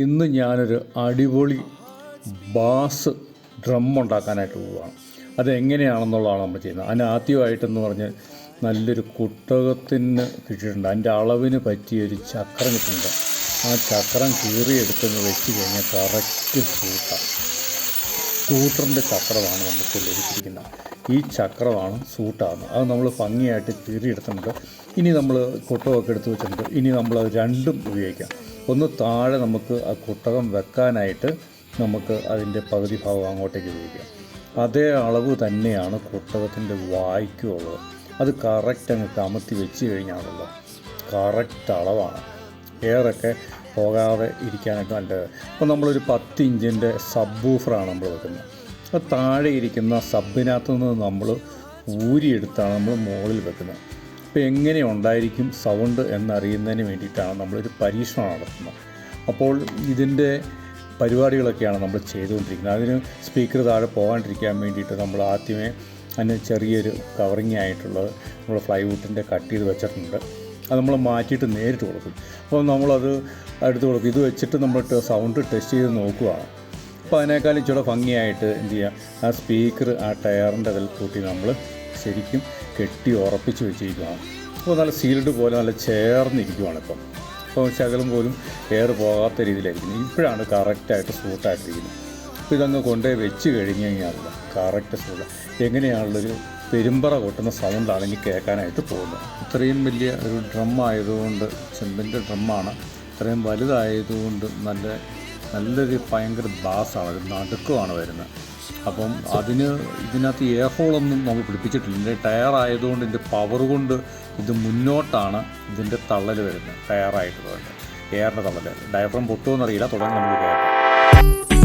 ഇന്ന് ഞാനൊരു അടിപൊളി ബാസ് ഡ്രം ഉണ്ടാക്കാനായിട്ട് പോവുകയാണ്. അതെങ്ങനെയാണെന്നുള്ളതാണ് നമ്മൾ ചെയ്യുന്നത്. അതിന് ആദ്യമായിട്ടെന്ന് പറഞ്ഞാൽ നല്ലൊരു കുട്ടകത്തിന് കിട്ടിയിട്ടുണ്ട്. അതിൻ്റെ അളവിന് പറ്റിയൊരു ചക്രം കിട്ടുന്നുണ്ട്. ആ ചക്രം കീറിയെടുത്തെന്ന് വെച്ച് കഴിഞ്ഞാൽ കറക്റ്റ് സൂട്ടാണ്. സ്കൂട്ടറിൻ്റെ ചക്രമാണ് നമുക്ക് ലഭിച്ചിരിക്കുന്നത്. ഈ ചക്രമാണ് സൂട്ടാകുന്നത്. അത് നമ്മൾ ഭംഗിയായിട്ട് കീറിയെടുത്തിട്ടുണ്ട്. ഇനി നമ്മൾ കുട്ടകമൊക്കെ എടുത്ത് വെച്ചിട്ടുണ്ട്. ഇനി നമ്മളത് രണ്ടും ഉപയോഗിക്കാം. ഒന്ന് താഴെ നമുക്ക് ആ കുട്ടകം വെക്കാനായിട്ട് നമുക്ക് അതിൻ്റെ പകുതി ഭാഗം അങ്ങോട്ടേക്ക് ഉപയോഗിക്കാം. അതേ അളവ് തന്നെയാണ് കുട്ടകത്തിൻ്റെ വായ്ക്കുള്ളത്. അത് കറക്റ്റ് അങ്ങ് കമത്തി വെച്ച് കഴിഞ്ഞാണല്ലോ കറക്റ്റ് അളവാണ്. എയറൊക്കെ പോകാതെ ഇരിക്കാനായിട്ട് നല്ലത്. അപ്പോൾ നമ്മളൊരു 10 ഇഞ്ചിൻ്റെ സബ് വൂഫറാണ് നമ്മൾ വെക്കുന്നത്. അത് താഴെ ഇരിക്കുന്ന സബിനകത്ത് നിന്ന് നമ്മൾ ഊരിയെടുത്താണ് നമ്മൾ മുകളിൽ വെക്കുന്നത്. അപ്പോൾ എങ്ങനെ ഉണ്ടായിരിക്കും സൗണ്ട് എന്നറിയുന്നതിന് വേണ്ടിയിട്ടാണ് നമ്മളൊരു പരീക്ഷണം നടത്തുന്നത്. അപ്പോൾ ഇതിൻ്റെ പരിപാടികളൊക്കെയാണ് നമ്മൾ ചെയ്തുകൊണ്ടിരിക്കുന്നത്. അതിന് സ്പീക്കർ താഴെ പോകാണ്ടിരിക്കാൻ വേണ്ടിയിട്ട് നമ്മൾ ആദ്യമേ അതിന് ചെറിയൊരു കവറിങ് ആയിട്ടുള്ളത് നമ്മൾ ഫ്ലൈവുഡിൻ്റെ കട്ട് ചെയ്ത് വെച്ചിട്ടുണ്ട്. അത് നമ്മൾ മാറ്റിയിട്ട് നേരിട്ട് കൊടുക്കും. അപ്പോൾ നമ്മളത് എടുത്ത് കൊടുക്കും. ഇത് വെച്ചിട്ട് നമ്മൾ സൗണ്ട് ടെസ്റ്റ് ചെയ്ത് നോക്കുകയാണ്. അപ്പോൾ അതിനേക്കാളും ഇച്ചിരി ഭംഗിയായിട്ട് എന്ത് ചെയ്യുക, ആ സ്പീക്കർ ആ ടയറിൻ്റെ അതിൽ കൂട്ടി നമ്മൾ ശരിക്കും കെട്ടി ഉറപ്പിച്ച് വെച്ചിരിക്കുകയാണ്. അപ്പോൾ നല്ല സീൽഡ് പോലെ നല്ല ചേർന്നിരിക്കുകയാണ് ഇപ്പം. അപ്പോൾ ശകലം പോലും എയർ പോകാത്ത രീതിയിലായിരിക്കും. ഇപ്പോഴാണ് കറക്റ്റായിട്ട് സൂട്ടായിട്ടിരിക്കുന്നത്. അപ്പോൾ ഇതങ്ങ് കൊണ്ടുപോയി വെച്ച് കഴിഞ്ഞ് കഴിഞ്ഞാൽ കറക്റ്റ് സൂട്ട് എങ്ങനെയാണുള്ളൊരു പെരുമ്പറ കൊട്ടുന്ന സൗണ്ടാണ് ഇനി കേൾക്കാനായിട്ട് പോകുന്നത്. ഇത്രയും വലിയ ഒരു ഡ്രം ആയതുകൊണ്ട്, ചെമ്പിൻ്റെ ഡ്രമ്മാണ്, ഇത്രയും വലുതായതുകൊണ്ട് നല്ലൊരു ഭയങ്കര ബാസാണ്, ഒരു നടുക്കമാണ് വരുന്നത്. അപ്പം ഇതിനകത്ത് എയർ ഹോളൊന്നും നമ്മൾ പിടിപ്പിച്ചിട്ടില്ല. ഇതിൻ്റെ ടയർ ആയതുകൊണ്ട് ഇതിൻ്റെ പവർ കൊണ്ട് ഇത് മുന്നോട്ടാണ് ഇതിൻ്റെ തള്ളൽ വരുന്നത്. ടയറായിട്ടുള്ളത് എയറിൻ്റെ തള്ളൽ. ഡയഫ്രം പൊട്ടുമെന്നറിയില്ല. തുടർന്ന് നമുക്ക് കേൾക്കാം.